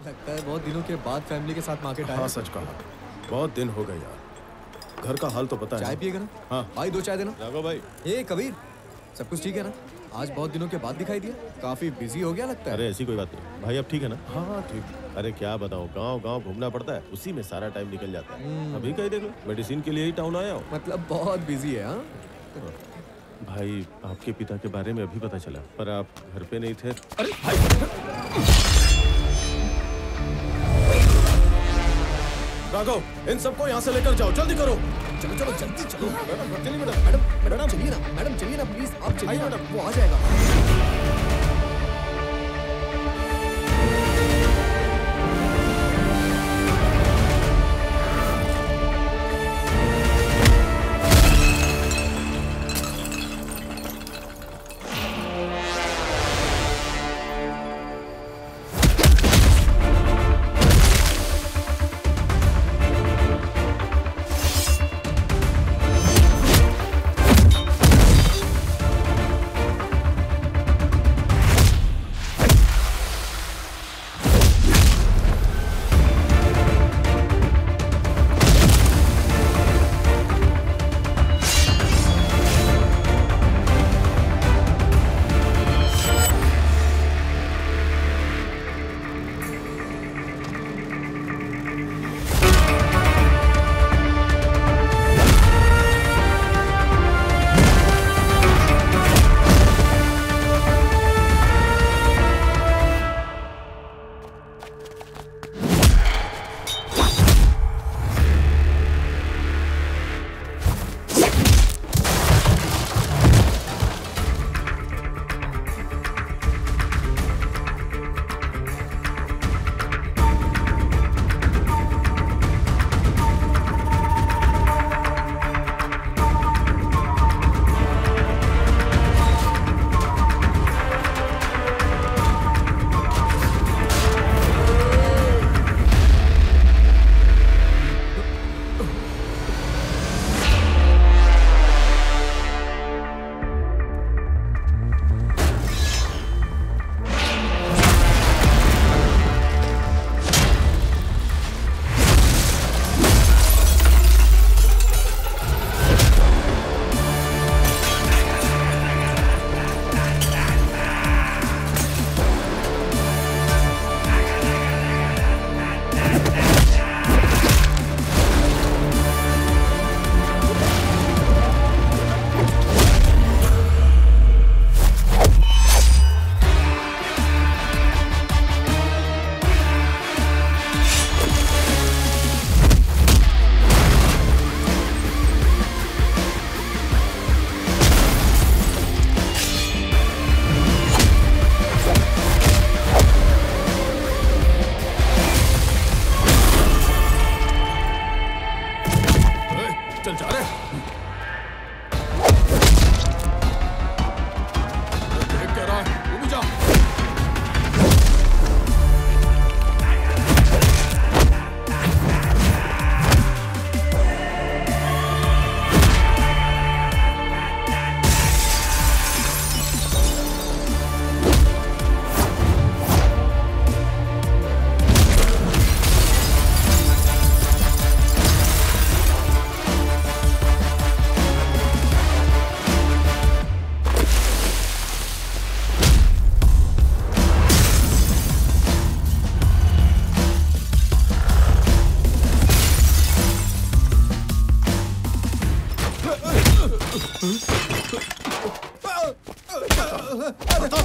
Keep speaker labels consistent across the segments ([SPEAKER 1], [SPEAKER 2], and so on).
[SPEAKER 1] लगता है बहुत दिनों के बाद फैमिली के साथ मार्केट आया।
[SPEAKER 2] हाँ सच कहा, बहुत दिन हो गए यार। घर का हाल तो पता है।
[SPEAKER 1] चाय पिएगा ना?
[SPEAKER 2] हाँ
[SPEAKER 1] भाई 2 चाय देना।
[SPEAKER 2] जागो भाई।
[SPEAKER 1] ए कबीर, सब कुछ ठीक है ना? आज बहुत दिनों के बाद दिखाई दिया, काफी बिजी हो गया लगता है।
[SPEAKER 3] अरे ऐसी कोई बात नहीं भाई, अब ठीक है ना?
[SPEAKER 2] हाँ हाँ ठीक।
[SPEAKER 3] अरे क्या बताऊँ, गांव गांव घूमना पड़ता है, उसी में सारा टाइम निकल जाता है। अभी कहीं देख लो, मेडिसिन के लिए ही टाउन आया हूँ।
[SPEAKER 1] मतलब बहुत बिजी है। हाँ
[SPEAKER 3] भाई आपके पिता के बारे में अभी पता चला, पर आप घर पे नहीं थे।
[SPEAKER 2] अरे भाई राघव, इन सबको यहाँ से लेकर जाओ, जल्दी करो।
[SPEAKER 1] चलो चलो जल्दी चलो।
[SPEAKER 2] चलिए मैडम।
[SPEAKER 1] मैडम चलिए ना, मैडम चलिए ना प्लीज, आप चलिए ना,
[SPEAKER 2] मैडम।
[SPEAKER 1] वो आ जाएगा।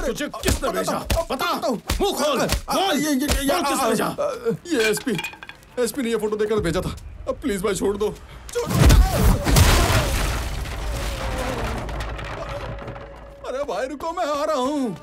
[SPEAKER 2] तुझे किसने भेजा? बता, मुंह खोल।
[SPEAKER 1] ये
[SPEAKER 2] किसने भेजा?
[SPEAKER 1] ये एसपी ने ये फोटो देकर भेजा था। अब प्लीज भाई छोड़ दो। अरे भाई रुको, मैं आ रहा हूँ।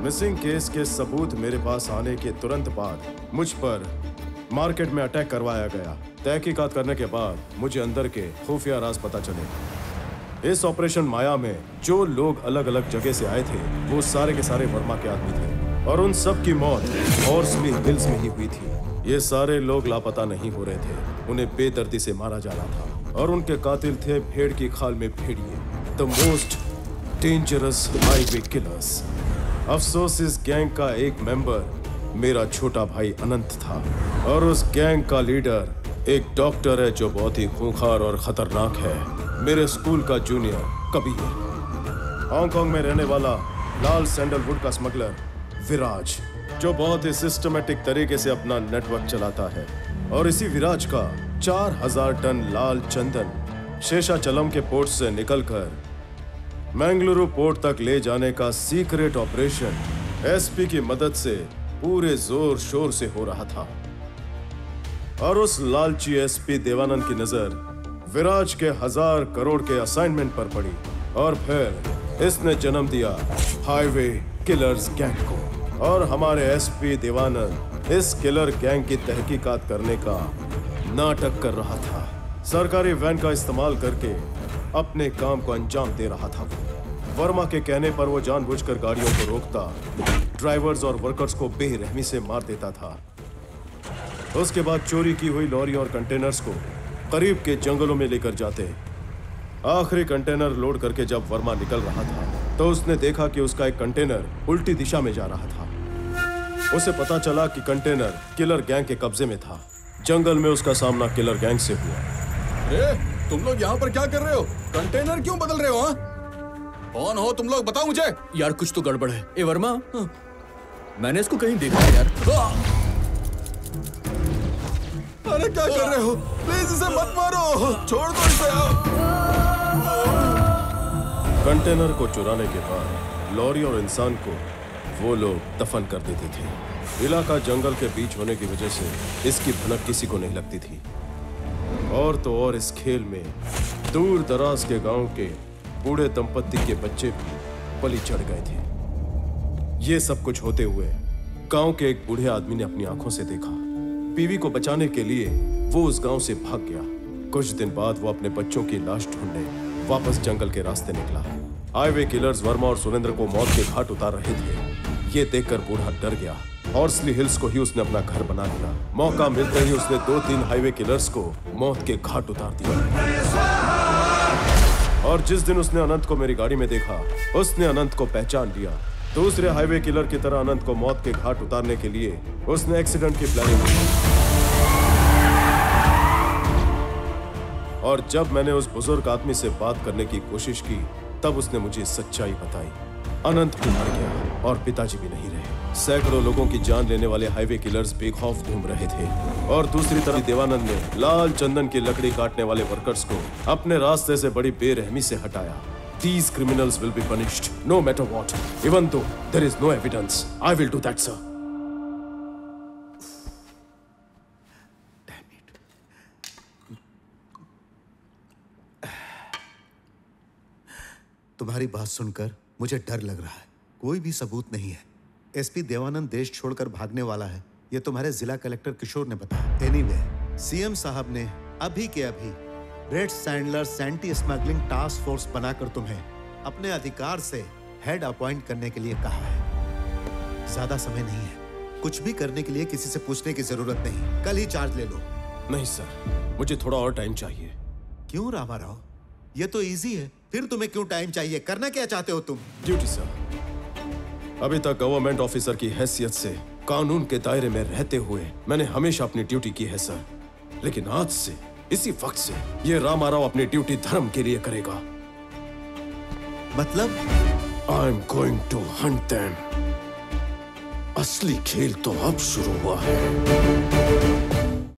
[SPEAKER 2] मिसिंग केस के सबूत मेरे पास आने के तुरंत बाद मुझ पर मार्केट में अटैक करवाया गया। तहकीकात करने के बाद मुझे अंदर के खुफिया राज पता चले। इस ऑपरेशन माया में जो लोग अलग अलग जगह से आए थे वो सारे के सारे वर्मा के आदमी थे और उन सब की मौत हॉर्सली हिल्स में ही हुई थी। ये सारे लोग लापता नहीं हो रहे थे, उन्हें बेदर्दी से मारा जा रहा था और उनके कातिल थे भेड़ की खाल में भेड़िए, the most dangerous highway killers. अफसोस इस गैंग का एक मेंबर मेरा छोटा भाई अनंत था और उस गैंग का लीडर एक डॉक्टर है जो बहुत ही खूंखार और खतरनाक है, मेरे स्कूल का जूनियर कबीर। हांगकांग में रहने वाला लाल सैंडलवुड का स्मगलर विराज, जो बहुत ही सिस्टमेटिक तरीके से अपना नेटवर्क चलाता है। और इसी विराज का 4000 टन लाल चंदन शेषाचलम के पोर्ट से निकलकर मैंगलुरु पोर्ट तक ले जाने का सीक्रेट ऑपरेशन एसपी की मदद से पूरे जोर शोर से हो रहा था। और उस लालची एसपी देवानंद की नजर विराज के 1000 करोड़ के असाइनमेंट पर पड़ी और फिर इसने जन्म दिया हाईवे किलर्स गैंग को। और हमारे एसपी देवानंद इस किलर गैंग की तहकीकात करने का नाटक कर रहा था। सरकारी वैन का इस्तेमाल करके अपने काम को अंजाम दे रहा था। वर्मा के कहने पर वो जानबूझकर गाड़ियों को रोकता, ड्राइवर्स और वर्कर्स को बेरहमी से मार देता था। उसके बाद चोरी की हुई लॉरी और कंटेनर्स को करीब के जंगलों में लेकर जाते। आखिरी कंटेनर लोड करके जब वर्मा निकल रहा था तो उसने देखा कि उसका एक कंटेनर उल्टी दिशा में जा रहा था। उसे पता चला कि कंटेनर किलर गैंग के कब्जे में था। जंगल में उसका सामना किलर गैंग से हुआ।
[SPEAKER 1] तुम लोग यहाँ पर क्या कर रहे हो? कंटेनर क्यों बदल रहे हो? हाँ? कौन हो तुम लोग, बताओ मुझे।
[SPEAKER 4] यार कुछ तो गड़बड़ है। ए वर्मा, मैंने इसको कहीं देखा है यार।
[SPEAKER 1] अरे क्या कर रहे हो? प्लीज इसे मत मारो, छोड़ दो इसे।
[SPEAKER 2] कंटेनर को चुराने के बाद लॉरी और इंसान को वो लोग दफन कर देते थे। इलाका जंगल के बीच होने की वजह से इसकी भनक किसी को नहीं लगती थी। और तो और इस खेल में दूर दराज के गांव के बूढ़े दंपत्ति के बच्चे भी बलि चढ़ गए थे। ये सब कुछ होते हुए गांव के एक बूढ़े आदमी ने अपनी आंखों से देखा। बीवी को बचाने के लिए वो उस गांव से भाग गया। कुछ दिन बाद वो अपने बच्चों की लाश ढूंढने वापस जंगल के रास्ते निकला। हाईवे किलर्स वर्मा और सुरेंद्र को मौत के घाट उतार रहे थे। ये देखकर बूढ़ा डर गया। हॉर्सली हिल्स को ही उसने अपना घर बना लिया। मौका मिलते ही उसने 2-3 हाईवे किलर्स को मौत के घाट उतार दिया। और जिस दिन उसने अनंत को मेरी गाड़ी में देखा, उसने अनंत को पहचान लिया। दूसरे हाईवे किलर की तरह अनंत को मौत के घाट उतारने के लिए उसने एक्सीडेंट की प्लानिंग की। और जब मैंने उस बुजुर्ग आदमी से बात करने की कोशिश की, तब उसने मुझे सच्चाई बताई। अनंत भी मर गया और पिताजी भी नहीं रहे। सैकड़ों लोगों की जान लेने वाले हाईवे किलर्स बेखौफ घूम रहे थे। और दूसरी तरफ देवानंद ने लाल चंदन की लकड़ी काटने वाले वर्कर्स को अपने रास्ते से बड़ी बेरहमी से हटाया। These criminals will be punished, no matter what. Even though there is no evidence, I will do that, sir.
[SPEAKER 5] Damn it. तुम्हारी बात सुनकर मुझे डर लग रहा है। कोई भी सबूत नहीं है। एसपी देवानंद देश छोड़कर भागने वाला है, ये तुम्हारे जिला कलेक्टर किशोर ने बताया। एनीवे, सीएम साहब ने अभी के अभी red sanders anti smuggling task force बनाकर तुम्हें अपने अधिकार से हेड अपॉइंट करने के लिए कहा है। ज्यादा समय नहीं है। कुछ भी करने के लिए किसी से पूछने की जरूरत नहीं। कल ही चार्ज ले लो।
[SPEAKER 2] नहीं सर, मुझे थोड़ा और टाइम चाहिए।
[SPEAKER 5] क्यों रामाराव? ये तो इजी है। फिर तुम्हें क्यों टाइम चाहिए? करना क्या चाहते हो तुम?
[SPEAKER 2] Duty sir. अभी तक गवर्नमेंट ऑफिसर की हैसियत से कानून के दायरे में रहते हुए मैंने हमेशा अपनी ड्यूटी की है सर। लेकिन आज से, इसी वक्त से ये रामाराव अपनी ड्यूटी धर्म के लिए करेगा।
[SPEAKER 5] मतलब?
[SPEAKER 2] I am going to hunt them. असली खेल तो अब शुरू हुआ है।